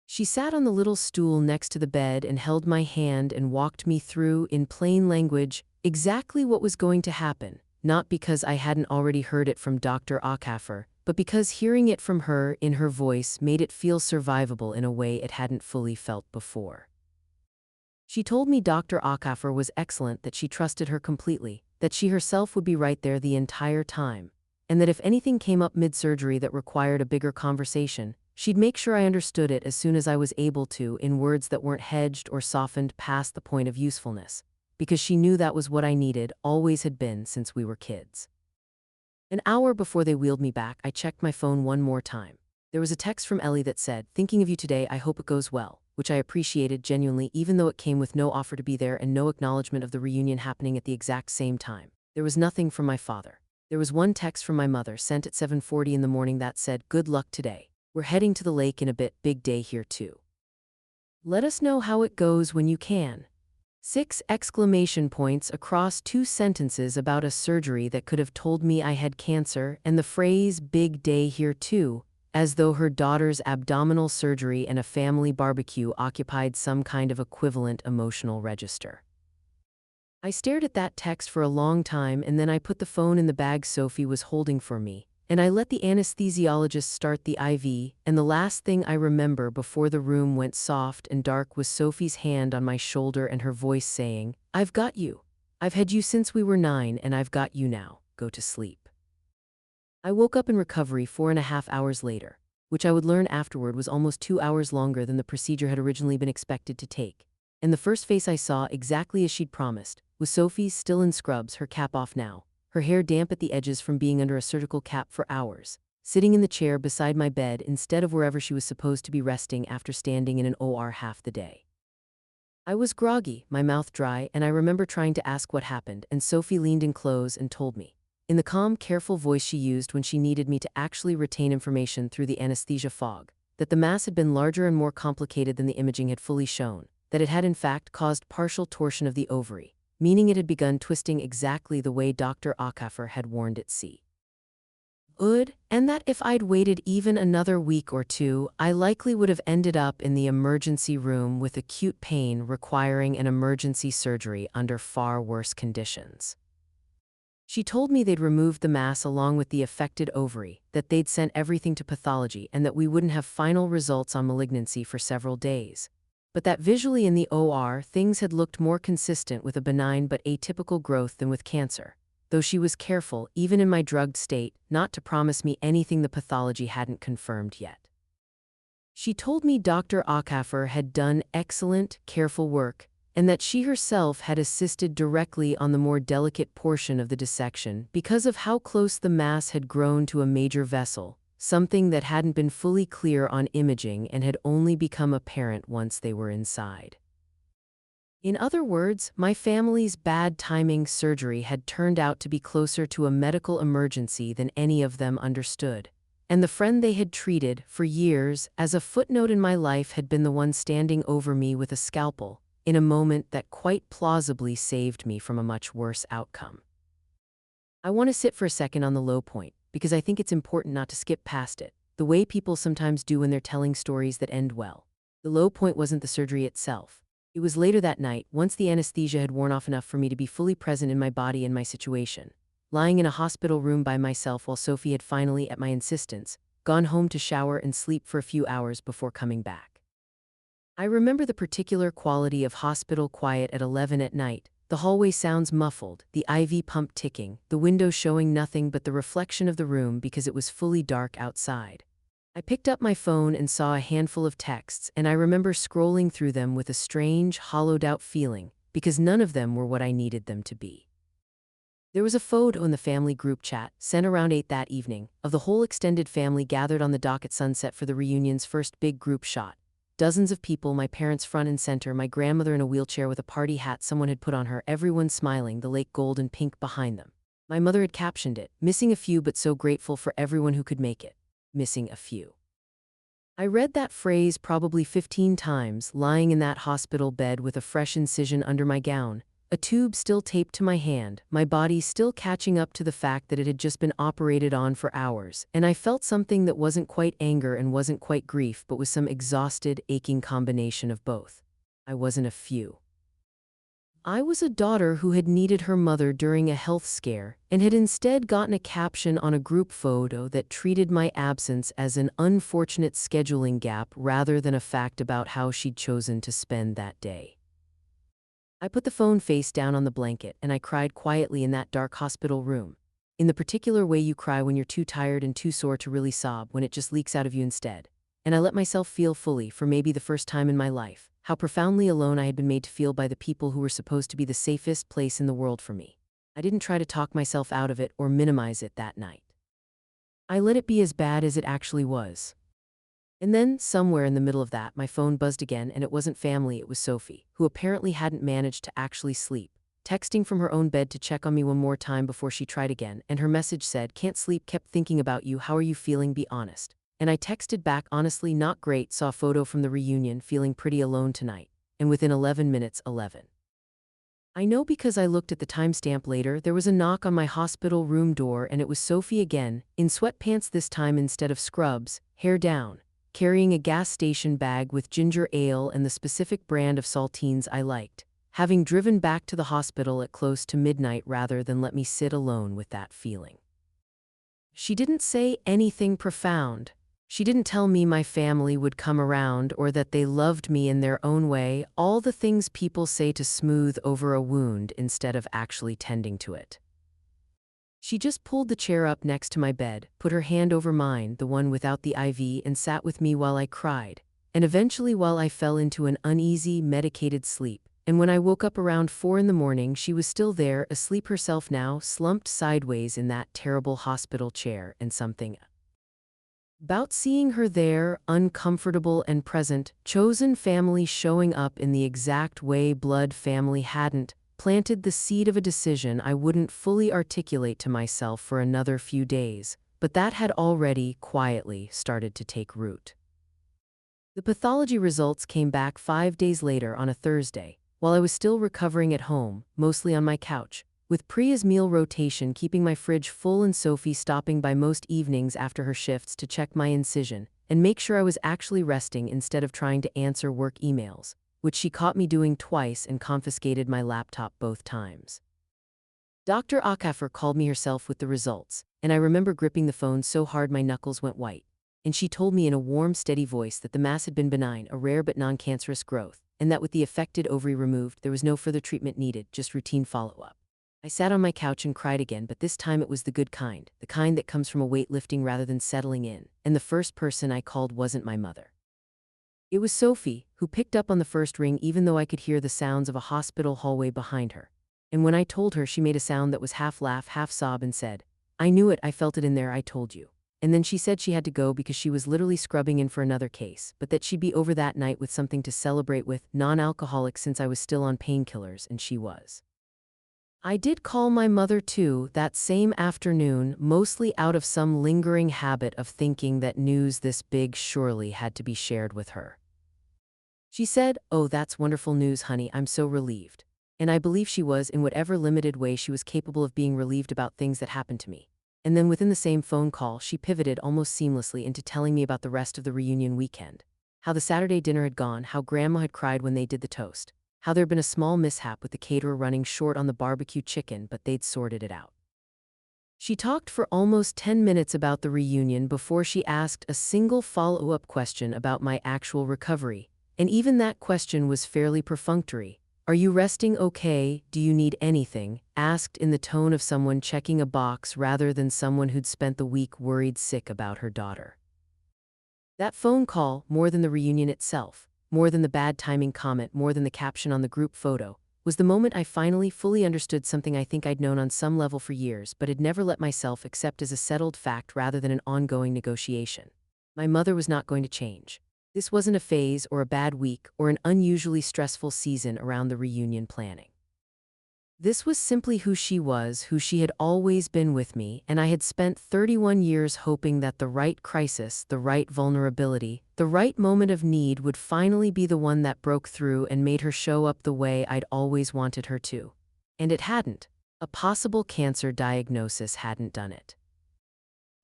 She sat on the little stool next to the bed and held my hand and walked me through, in plain language, exactly what was going to happen, not because I hadn't already heard it from Dr. Akaffer, but because hearing it from her in her voice made it feel survivable in a way it hadn't fully felt before. She told me Dr. Akaffer was excellent, that she trusted her completely, that she herself would be right there the entire time, and that if anything came up mid-surgery that required a bigger conversation, she'd make sure I understood it as soon as I was able to, in words that weren't hedged or softened past the point of usefulness, because she knew that was what I needed, always had been since we were kids. An hour before they wheeled me back, I checked my phone one more time. There was a text from Ellie that said, "Thinking of you today, I hope it goes well," which I appreciated genuinely, even though it came with no offer to be there and no acknowledgement of the reunion happening at the exact same time. There was nothing from my father. There was one text from my mother sent at 7:40 in the morning that said, "Good luck today. We're heading to the lake in a bit, big day here too. Let us know how it goes when you can." 6 exclamation points across 2 sentences about a surgery that could have told me I had cancer, and the phrase "big day here too," as though her daughter's abdominal surgery and a family barbecue occupied some kind of equivalent emotional register. I stared at that text for a long time, and then I put the phone in the bag Sophie was holding for me, and I let the anesthesiologist start the IV, and the last thing I remember before the room went soft and dark was Sophie's hand on my shoulder and her voice saying, "I've got you. I've had you since we were 9, and I've got you now. Go to sleep." I woke up in recovery 4.5 hours later, which I would learn afterward was almost 2 hours longer than the procedure had originally been expected to take. And the first face I saw, exactly as she'd promised, was Sophie's, still in scrubs, her cap off now, her hair damp at the edges from being under a surgical cap for hours, sitting in the chair beside my bed instead of wherever she was supposed to be resting after standing in an OR half the day. I was groggy, my mouth dry, and I remember trying to ask what happened, and Sophie leaned in close and told me, in the calm, careful voice she used when she needed me to actually retain information through the anesthesia fog, that the mass had been larger and more complicated than the imaging had fully shown, that it had in fact caused partial torsion of the ovary, meaning it had begun twisting exactly the way Dr. Akaffer had warned it would, and that if I'd waited even another week or 2, I likely would have ended up in the emergency room with acute pain requiring an emergency surgery under far worse conditions. She told me they'd removed the mass along with the affected ovary, that they'd sent everything to pathology, and that we wouldn't have final results on malignancy for several days. But that visually in the OR, things had looked more consistent with a benign but atypical growth than with cancer, though she was careful, even in my drugged state, not to promise me anything the pathology hadn't confirmed yet. She told me Dr. Akaffer had done excellent, careful work, and that she herself had assisted directly on the more delicate portion of the dissection because of how close the mass had grown to a major vessel, something that hadn't been fully clear on imaging and had only become apparent once they were inside. In other words, my family's bad timing surgery had turned out to be closer to a medical emergency than any of them understood, and the friend they had treated for years as a footnote in my life had been the one standing over me with a scalpel, in a moment that quite plausibly saved me from a much worse outcome. I want to sit for a second on the low point, because I think it's important not to skip past it, the way people sometimes do when they're telling stories that end well. The low point wasn't the surgery itself. It was later that night, once the anesthesia had worn off enough for me to be fully present in my body and my situation, lying in a hospital room by myself while Sophie had finally, at my insistence, gone home to shower and sleep for a few hours before coming back. I remember the particular quality of hospital quiet at 11 at night, the hallway sounds muffled, the IV pump ticking, the window showing nothing but the reflection of the room because it was fully dark outside. I picked up my phone and saw a handful of texts, and I remember scrolling through them with a strange, hollowed-out feeling, because none of them were what I needed them to be. There was a photo in the family group chat, sent around 8 that evening, of the whole extended family gathered on the dock at sunset for the reunion's first big group shot. Dozens of people, my parents front and center, my grandmother in a wheelchair with a party hat someone had put on her, everyone smiling, the lake gold and pink behind them. My mother had captioned it, "Missing a few but so grateful for everyone who could make it. Missing a few." I read that phrase probably 15 times, lying in that hospital bed with a fresh incision under my gown, a tube still taped to my hand, my body still catching up to the fact that it had just been operated on for hours, and I felt something that wasn't quite anger and wasn't quite grief but was some exhausted, aching combination of both. I wasn't a few. I was a daughter who had needed her mother during a health scare and had instead gotten a caption on a group photo that treated my absence as an unfortunate scheduling gap rather than a fact about how she'd chosen to spend that day. I put the phone face down on the blanket and I cried quietly in that dark hospital room, in the particular way you cry when you're too tired and too sore to really sob, when it just leaks out of you instead. And I let myself feel fully, for maybe the first time in my life, how profoundly alone I had been made to feel by the people who were supposed to be the safest place in the world for me. I didn't try to talk myself out of it or minimize it that night. I let it be as bad as it actually was. And then, somewhere in the middle of that, my phone buzzed again, and it wasn't family, it was Sophie, who apparently hadn't managed to actually sleep, texting from her own bed to check on me one more time before she tried again, and her message said, "Can't sleep, kept thinking about you, how are you feeling, be honest." And I texted back, "Honestly, not great, saw a photo from the reunion, feeling pretty alone tonight." And within 11 minutes, 11. I know because I looked at the timestamp later, there was a knock on my hospital room door, and it was Sophie again, in sweatpants this time instead of scrubs, hair down, carrying a gas station bag with ginger ale and the specific brand of saltines I liked, having driven back to the hospital at close to midnight rather than let me sit alone with that feeling. She didn't say anything profound. She didn't tell me my family would come around or that they loved me in their own way, all the things people say to smooth over a wound instead of actually tending to it. She just pulled the chair up next to my bed, put her hand over mine, the one without the IV, and sat with me while I cried, and eventually while I fell into an uneasy, medicated sleep. And when I woke up around 4 in the morning, she was still there, asleep herself now, slumped sideways in that terrible hospital chair, and something about seeing her there, uncomfortable and present, chosen family showing up in the exact way blood family hadn't, planted the seed of a decision I wouldn't fully articulate to myself for another few days, but that had already, quietly, started to take root. The pathology results came back 5 days later on a Thursday, while I was still recovering at home, mostly on my couch, with Priya's meal rotation keeping my fridge full and Sophie stopping by most evenings after her shifts to check my incision and make sure I was actually resting instead of trying to answer work emails, which she caught me doing twice and confiscated my laptop both times. Dr. Akafer called me herself with the results, and I remember gripping the phone so hard my knuckles went white. And she told me in a warm, steady voice that the mass had been benign, a rare but non-cancerous growth, and that with the affected ovary removed, there was no further treatment needed, just routine follow-up. I sat on my couch and cried again, but this time it was the good kind, the kind that comes from a weightlifting rather than settling in, and the first person I called wasn't my mother. It was Sophie, who picked up on the first ring even though I could hear the sounds of a hospital hallway behind her. And when I told her, she made a sound that was half laugh, half sob and said, "I knew it, I felt it in there, I told you." And then she said she had to go because she was literally scrubbing in for another case, but that she'd be over that night with something to celebrate with, non-alcoholic since I was still on painkillers, and she was. I did call my mother too, that same afternoon, mostly out of some lingering habit of thinking that news this big surely had to be shared with her. She said, "Oh, that's wonderful news, honey, I'm so relieved." And I believe she was, in whatever limited way she was capable of being relieved about things that happened to me. And then within the same phone call, she pivoted almost seamlessly into telling me about the rest of the reunion weekend. How the Saturday dinner had gone, how Grandma had cried when they did the toast, how there had been a small mishap with the caterer running short on the barbecue chicken, but they'd sorted it out. She talked for almost 10 minutes about the reunion before she asked a single follow-up question about my actual recovery, and even that question was fairly perfunctory. "Are you resting okay? Do you need anything?" asked in the tone of someone checking a box rather than someone who'd spent the week worried sick about her daughter. That phone call, more than the reunion itself, more than the bad timing comment, more than the caption on the group photo, was the moment I finally fully understood something I think I'd known on some level for years but had never let myself accept as a settled fact rather than an ongoing negotiation. My mother was not going to change. This wasn't a phase or a bad week or an unusually stressful season around the reunion planning. This was simply who she was, who she had always been with me, and I had spent 31 years hoping that the right crisis, the right vulnerability, the right moment of need would finally be the one that broke through and made her show up the way I'd always wanted her to. And it hadn't. A possible cancer diagnosis hadn't done it.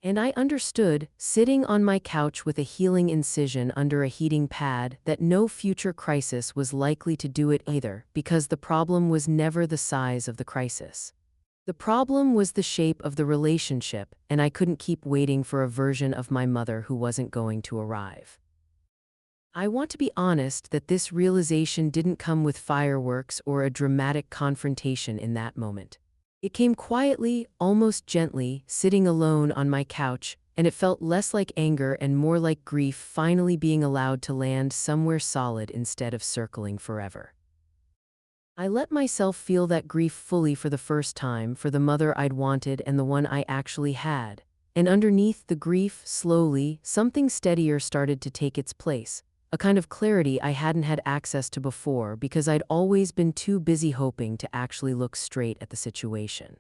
And I understood, sitting on my couch with a healing incision under a heating pad, that no future crisis was likely to do it either, because the problem was never the size of the crisis. The problem was the shape of the relationship, and I couldn't keep waiting for a version of my mother who wasn't going to arrive. I want to be honest that this realization didn't come with fireworks or a dramatic confrontation in that moment. It came quietly, almost gently, sitting alone on my couch, and it felt less like anger and more like grief finally being allowed to land somewhere solid instead of circling forever. I let myself feel that grief fully for the first time, for the mother I'd wanted and the one I actually had. And underneath the grief, slowly, something steadier started to take its place, a kind of clarity I hadn't had access to before because I'd always been too busy hoping to actually look straight at the situation.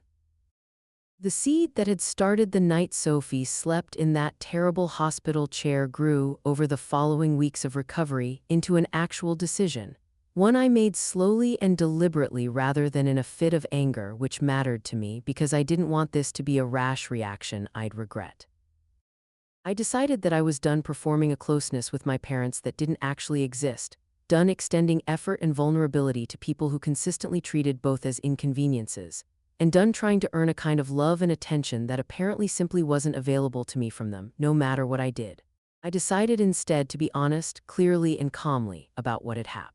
The seed that had started the night Sophie slept in that terrible hospital chair grew, over the following weeks of recovery, into an actual decision. One I made slowly and deliberately rather than in a fit of anger, which mattered to me because I didn't want this to be a rash reaction I'd regret. I decided that I was done performing a closeness with my parents that didn't actually exist, done extending effort and vulnerability to people who consistently treated both as inconveniences, and done trying to earn a kind of love and attention that apparently simply wasn't available to me from them, no matter what I did. I decided instead to be honest, clearly and calmly, about what had happened.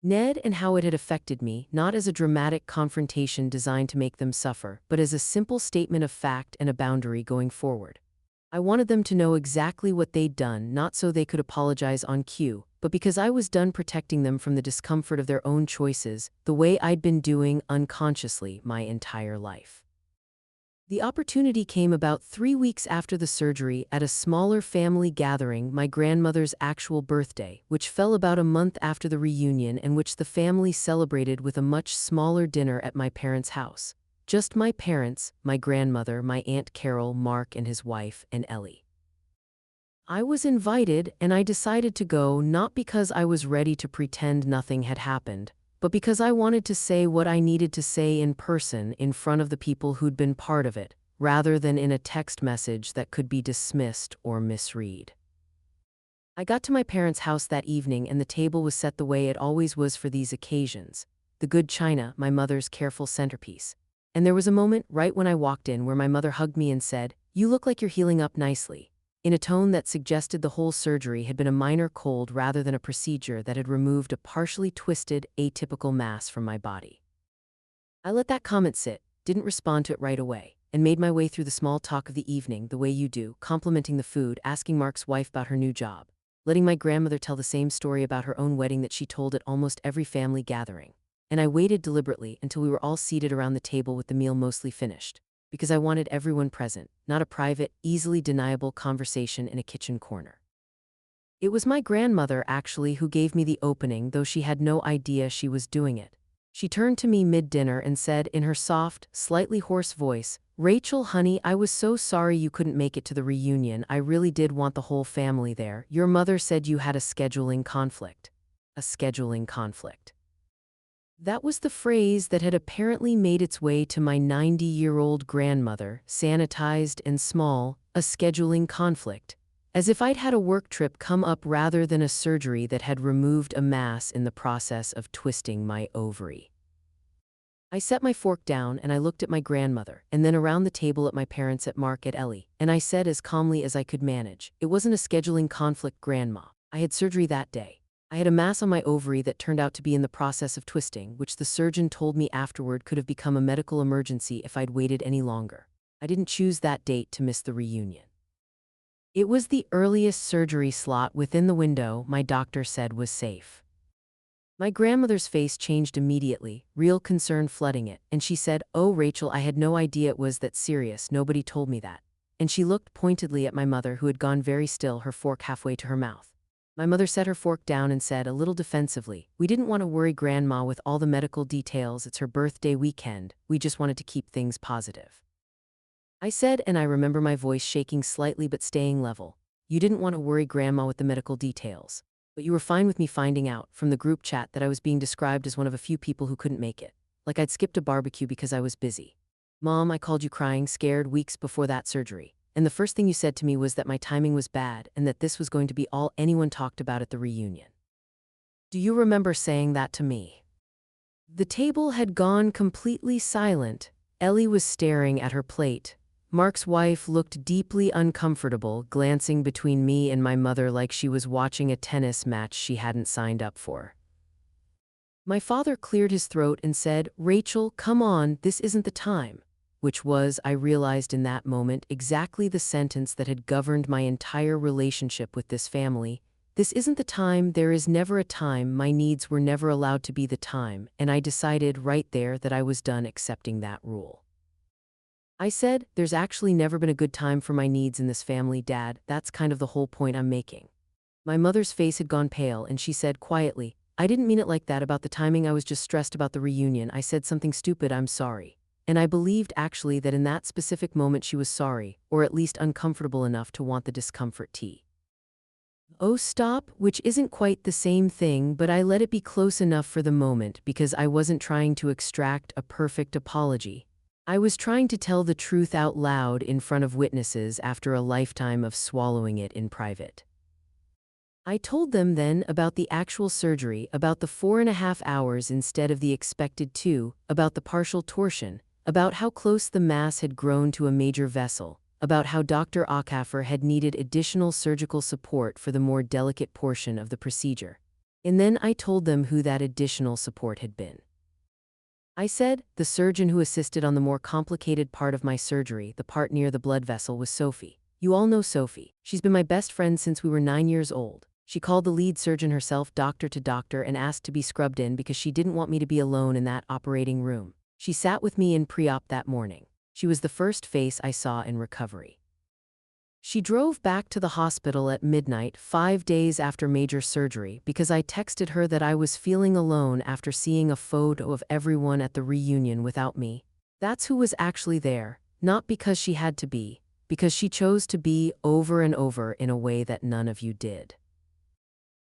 Ned and how it had affected me, not as a dramatic confrontation designed to make them suffer, but as a simple statement of fact and a boundary going forward. I wanted them to know exactly what they'd done, not so they could apologize on cue, but because I was done protecting them from the discomfort of their own choices, the way I'd been doing unconsciously my entire life. The opportunity came about 3 weeks after the surgery at a smaller family gathering, my grandmother's actual birthday, which fell about a month after the reunion and which the family celebrated with a much smaller dinner at my parents' house. Just my parents, my grandmother, my Aunt Carol, Mark and his wife, and Ellie. I was invited, and I decided to go not because I was ready to pretend nothing had happened, but because I wanted to say what I needed to say in person in front of the people who'd been part of it, rather than in a text message that could be dismissed or misread. I got to my parents' house that evening and the table was set the way it always was for these occasions, the good china, my mother's careful centerpiece. And there was a moment right when I walked in where my mother hugged me and said, "You look like you're healing up nicely," in a tone that suggested the whole surgery had been a minor cold rather than a procedure that had removed a partially twisted, atypical mass from my body. I let that comment sit, didn't respond to it right away, and made my way through the small talk of the evening the way you do, complimenting the food, asking Mark's wife about her new job, letting my grandmother tell the same story about her own wedding that she told at almost every family gathering. And I waited deliberately until we were all seated around the table with the meal mostly finished, because I wanted everyone present, not a private, easily deniable conversation in a kitchen corner. It was my grandmother, actually, who gave me the opening, though she had no idea she was doing it. She turned to me mid-dinner and said in her soft, slightly hoarse voice, "Rachel, honey, I was so sorry you couldn't make it to the reunion. I really did want the whole family there. Your mother said you had a scheduling conflict." A scheduling conflict. That was the phrase that had apparently made its way to my 90-year-old grandmother, sanitized and small, a scheduling conflict, as if I'd had a work trip come up rather than a surgery that had removed a mass in the process of twisting my ovary. I set my fork down and I looked at my grandmother, and then around the table at my parents, at Mark, at Ellie, and I said as calmly as I could manage, "It wasn't a scheduling conflict, Grandma. I had surgery that day. I had a mass on my ovary that turned out to be in the process of twisting, which the surgeon told me afterward could have become a medical emergency if I'd waited any longer. I didn't choose that date to miss the reunion. It was the earliest surgery slot within the window my doctor said was safe." My grandmother's face changed immediately, real concern flooding it, and she said, "Oh, Rachel, I had no idea it was that serious. Nobody told me that." And she looked pointedly at my mother, who had gone very still, her fork halfway to her mouth. My mother set her fork down and said, a little defensively, "We didn't want to worry Grandma with all the medical details. It's her birthday weekend. We just wanted to keep things positive." I said, and I remember my voice shaking slightly but staying level, "You didn't want to worry Grandma with the medical details. But you were fine with me finding out, from the group chat, that I was being described as one of a few people who couldn't make it. Like I'd skipped a barbecue because I was busy. Mom, I called you crying, scared weeks before that surgery. and the first thing you said to me was that my timing was bad and that this was going to be all anyone talked about at the reunion. Do you remember saying that to me?" The table had gone completely silent. Ellie was staring at her plate. Mark's wife looked deeply uncomfortable, glancing between me and my mother like she was watching a tennis match she hadn't signed up for. My father cleared his throat and said, "Rachel, come on, this isn't the time," which was, I realized in that moment, exactly the sentence that had governed my entire relationship with this family. This isn't the time, there is never a time, my needs were never allowed to be the time, and I decided right there that I was done accepting that rule. I said, "There's actually never been a good time for my needs in this family, Dad, that's kind of the whole point I'm making." My mother's face had gone pale, and she said quietly, "I didn't mean it like that about the timing, I was just stressed about the reunion, I said something stupid, I'm sorry." And I believed actually that in that specific moment she was sorry, or at least uncomfortable enough to want the discomfort tea. Oh, stop, which isn't quite the same thing, but I let it be close enough for the moment because I wasn't trying to extract a perfect apology. I was trying to tell the truth out loud in front of witnesses after a lifetime of swallowing it in private. I told them then about the actual surgery, about the 4.5 hours instead of the expected 2, about the partial torsion, about how close the mass had grown to a major vessel, about how Dr. Acaffer had needed additional surgical support for the more delicate portion of the procedure. And then I told them who that additional support had been. I said, the surgeon who assisted on the more complicated part of my surgery, the part near the blood vessel, was Sophie. You all know Sophie. She's been my best friend since we were 9 years old. She called the lead surgeon herself doctor to doctor and asked to be scrubbed in because she didn't want me to be alone in that operating room. She sat with me in pre-op that morning. She was the first face I saw in recovery. She drove back to the hospital at midnight, 5 days after major surgery, because I texted her that I was feeling alone after seeing a photo of everyone at the reunion without me. That's who was actually there, not because she had to be, because she chose to be over and over in a way that none of you did.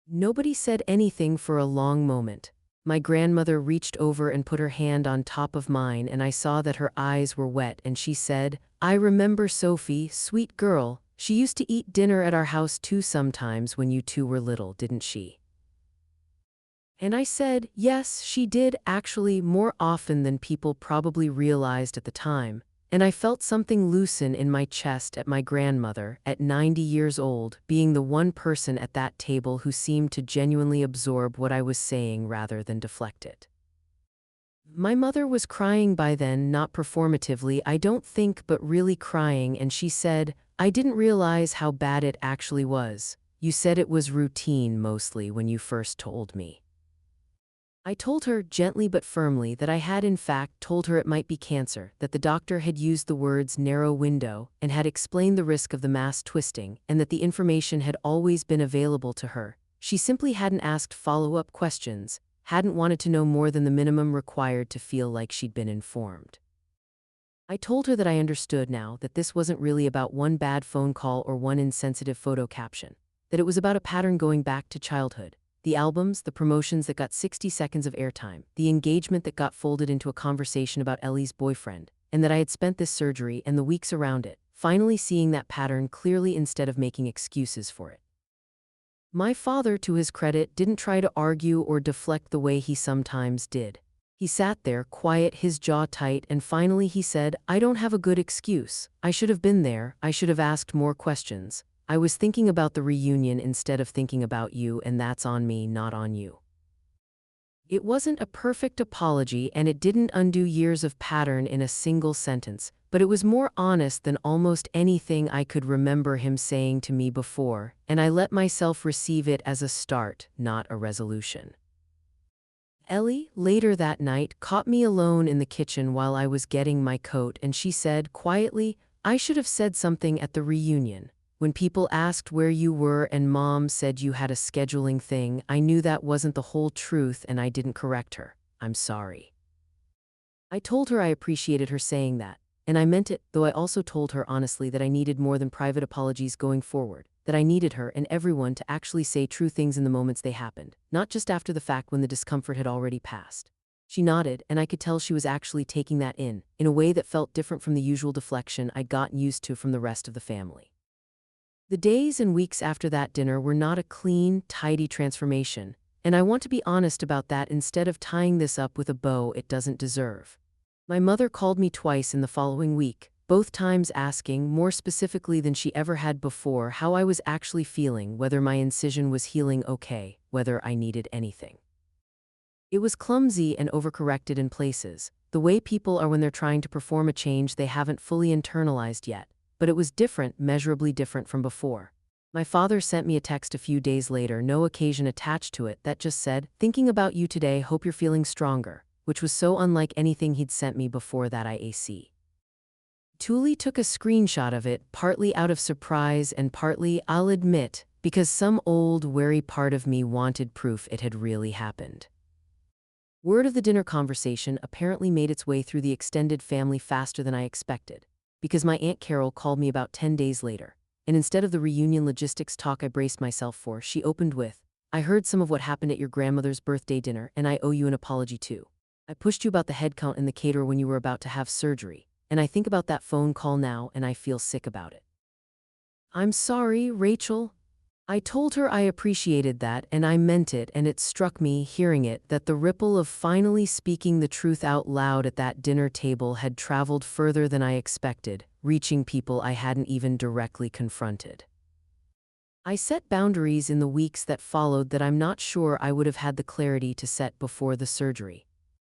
Nobody said anything for a long moment. My grandmother reached over and put her hand on top of mine, and I saw that her eyes were wet, and she said, "I remember Sophie, sweet girl. She used to eat dinner at our house too sometimes when you two were little, didn't she?" And I said, yes, she did, actually, more often than people probably realized at the time. And I felt something loosen in my chest at my grandmother, at 90 years old, being the one person at that table who seemed to genuinely absorb what I was saying rather than deflect it. My mother was crying by then, not performatively, I don't think, but really crying, and she said, "I didn't realize how bad it actually was. You said it was routine mostly when you first told me." I told her, gently but firmly, that I had in fact told her it might be cancer, that the doctor had used the words narrow window and had explained the risk of the mass twisting, and that the information had always been available to her. She simply hadn't asked follow-up questions, hadn't wanted to know more than the minimum required to feel like she'd been informed. I told her that I understood now that this wasn't really about one bad phone call or one insensitive photo caption, that it was about a pattern going back to childhood. The albums, the promotions that got 60 seconds of airtime, the engagement that got folded into a conversation about Ellie's boyfriend, and that I had spent this surgery and the weeks around it, finally seeing that pattern clearly instead of making excuses for it. My father, to his credit, didn't try to argue or deflect the way he sometimes did. He sat there, quiet, his jaw tight, and finally he said, "I don't have a good excuse. I should have been there, I should have asked more questions. I was thinking about the reunion instead of thinking about you, and that's on me, not on you." It wasn't a perfect apology, and it didn't undo years of pattern in a single sentence, but it was more honest than almost anything I could remember him saying to me before, and I let myself receive it as a start, not a resolution. Ellie, later that night, caught me alone in the kitchen while I was getting my coat, and she said quietly, "I should have said something at the reunion. When people asked where you were and Mom said you had a scheduling thing, I knew that wasn't the whole truth and I didn't correct her. I'm sorry." I told her I appreciated her saying that, and I meant it, though I also told her honestly that I needed more than private apologies going forward, that I needed her and everyone to actually say true things in the moments they happened, not just after the fact when the discomfort had already passed. She nodded, and I could tell she was actually taking that in a way that felt different from the usual deflection I'd gotten used to from the rest of the family. The days and weeks after that dinner were not a clean, tidy transformation, and I want to be honest about that instead of tying this up with a bow it doesn't deserve. My mother called me twice in the following week, both times asking, more specifically than she ever had before, how I was actually feeling, whether my incision was healing okay, whether I needed anything. It was clumsy and overcorrected in places, the way people are when they're trying to perform a change they haven't fully internalized yet, but it was different, measurably different from before. My father sent me a text a few days later, no occasion attached to it, that just said, "Thinking about you today, hope you're feeling stronger," which was so unlike anything he'd sent me before that IAC. Thule took a screenshot of it, partly out of surprise and partly, I'll admit, because some old, wary part of me wanted proof it had really happened. Word of the dinner conversation apparently made its way through the extended family faster than I expected, because my Aunt Carol called me about 10 days later, and instead of the reunion logistics talk I braced myself for, she opened with, "I heard some of what happened at your grandmother's birthday dinner, and I owe you an apology too. I pushed you about the headcount in the caterer when you were about to have surgery, and I think about that phone call now and I feel sick about it." "I'm sorry, Rachel." I told her I appreciated that, and I meant it, and it struck me, hearing it, that the ripple of finally speaking the truth out loud at that dinner table had traveled further than I expected, reaching people I hadn't even directly confronted. I set boundaries in the weeks that followed that I'm not sure I would have had the clarity to set before the surgery.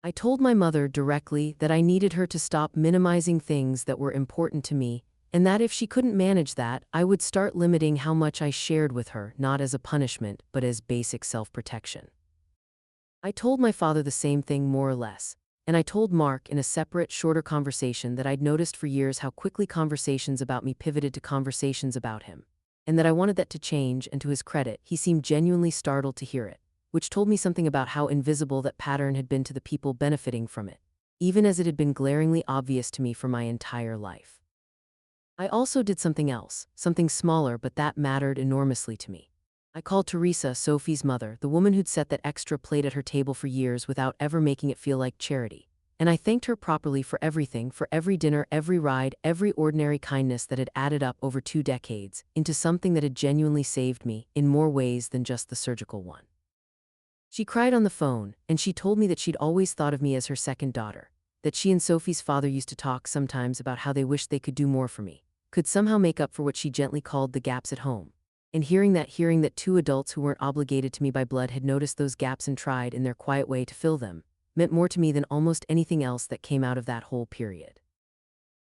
I told my mother directly that I needed her to stop minimizing things that were important to me, and that if she couldn't manage that, I would start limiting how much I shared with her, not as a punishment, but as basic self-protection. I told my father the same thing more or less, and I told Mark in a separate, shorter conversation that I'd noticed for years how quickly conversations about me pivoted to conversations about him, and that I wanted that to change, and to his credit, he seemed genuinely startled to hear it, which told me something about how invisible that pattern had been to the people benefiting from it, even as it had been glaringly obvious to me for my entire life. I also did something else, something smaller, but that mattered enormously to me. I called Teresa, Sophie's mother, the woman who'd set that extra plate at her table for years without ever making it feel like charity, and I thanked her properly for everything, for every dinner, every ride, every ordinary kindness that had added up over 2 decades into something that had genuinely saved me in more ways than just the surgical one. She cried on the phone, and she told me that she'd always thought of me as her second daughter, that she and Sophie's father used to talk sometimes about how they wished they could do more for me, could somehow make up for what she gently called the gaps at home. And hearing that 2 adults who weren't obligated to me by blood had noticed those gaps and tried in their quiet way to fill them, meant more to me than almost anything else that came out of that whole period.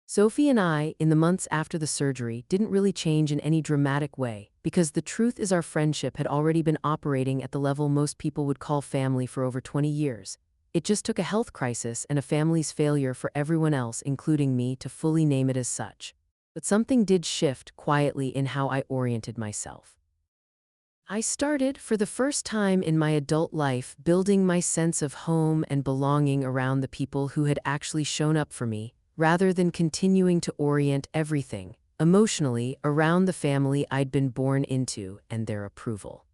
Sophie and I, in the months after the surgery, didn't really change in any dramatic way, because the truth is our friendship had already been operating at the level most people would call family for over 20 years. It just took a health crisis and a family's failure for everyone else, including me, to fully name it as such. But something did shift quietly in how I oriented myself. I started, for the first time in my adult life, building my sense of home and belonging around the people who had actually shown up for me, rather than continuing to orient everything, emotionally, around the family I'd been born into and their approval.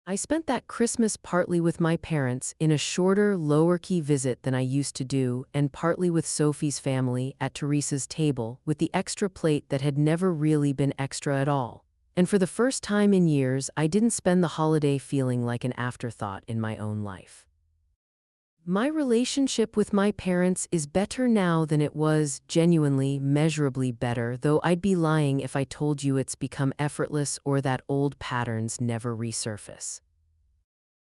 I spent that Christmas partly with my parents in a shorter, lower-key visit than I used to do, and partly with Sophie's family at Teresa's table, with the extra plate that had never really been extra at all. And for the first time in years, I didn't spend the holiday feeling like an afterthought in my own life. My relationship with my parents is better now than it was, genuinely, measurably better, though I'd be lying if I told you it's become effortless or that old patterns never resurface.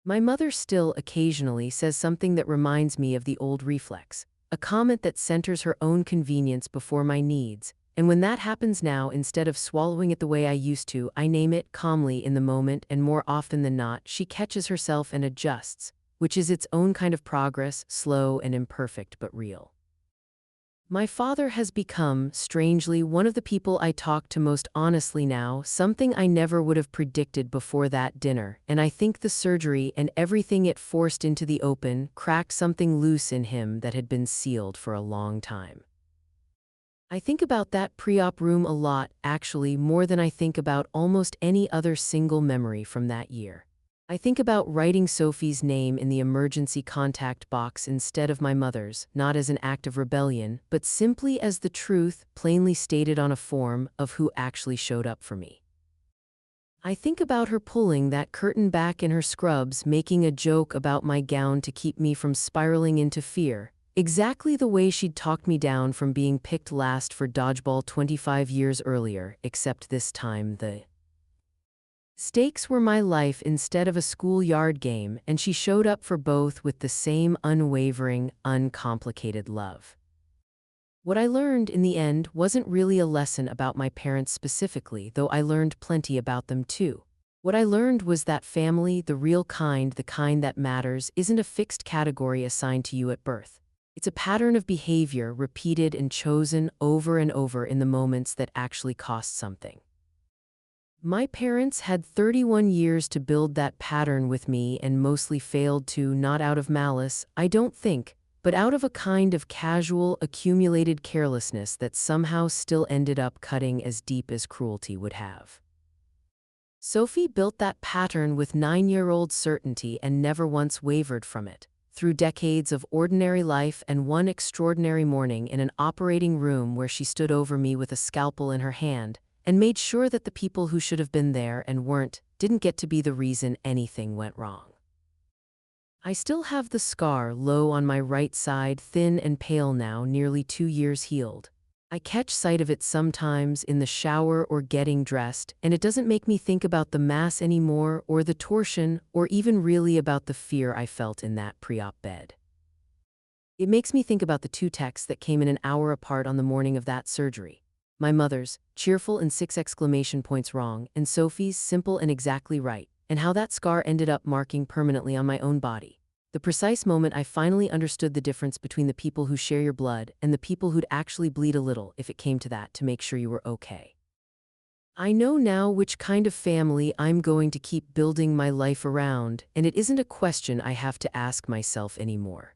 My mother still occasionally says something that reminds me of the old reflex, a comment that centers her own convenience before my needs, and when that happens now, instead of swallowing it the way I used to, I name it calmly in the moment, and more often than not, she catches herself and adjusts, which is its own kind of progress, slow and imperfect but real. My father has become, strangely, one of the people I talk to most honestly now, something I never would have predicted before that dinner, and I think the surgery and everything it forced into the open cracked something loose in him that had been sealed for a long time. I think about that pre-op room a lot, actually, more than I think about almost any other single memory from that year. I think about writing Sophie's name in the emergency contact box instead of my mother's, not as an act of rebellion, but simply as the truth, plainly stated on a form, of who actually showed up for me. I think about her pulling that curtain back in her scrubs, making a joke about my gown to keep me from spiraling into fear, exactly the way she'd talked me down from being picked last for dodgeball 25 years earlier, except this time the stakes were my life instead of a schoolyard game, and she showed up for both with the same unwavering, uncomplicated love. What I learned in the end wasn't really a lesson about my parents specifically, though I learned plenty about them too. What I learned was that family, the real kind, the kind that matters, isn't a fixed category assigned to you at birth. It's a pattern of behavior repeated and chosen over and over in the moments that actually cost something. My parents had 31 years to build that pattern with me and mostly failed to, not out of malice, I don't think, but out of a kind of casual, accumulated carelessness that somehow still ended up cutting as deep as cruelty would have. Sophie built that pattern with 9-year-old certainty and never once wavered from it. Through decades of ordinary life and one extraordinary morning in an operating room where she stood over me with a scalpel in her hand and made sure that the people who should have been there and weren't didn't get to be the reason anything went wrong. I still have the scar low on my right side, thin and pale now, nearly 2 years healed. I catch sight of it sometimes in the shower or getting dressed, and it doesn't make me think about the mass anymore or the torsion or even really about the fear I felt in that pre-op bed. It makes me think about the 2 texts that came in an hour apart on the morning of that surgery. My mother's, cheerful and 6 exclamation points wrong, and Sophie's, simple and exactly right, and how that scar ended up marking permanently on my own body. The precise moment I finally understood the difference between the people who share your blood and the people who'd actually bleed a little, if it came to that, to make sure you were okay. I know now which kind of family I'm going to keep building my life around, and it isn't a question I have to ask myself anymore.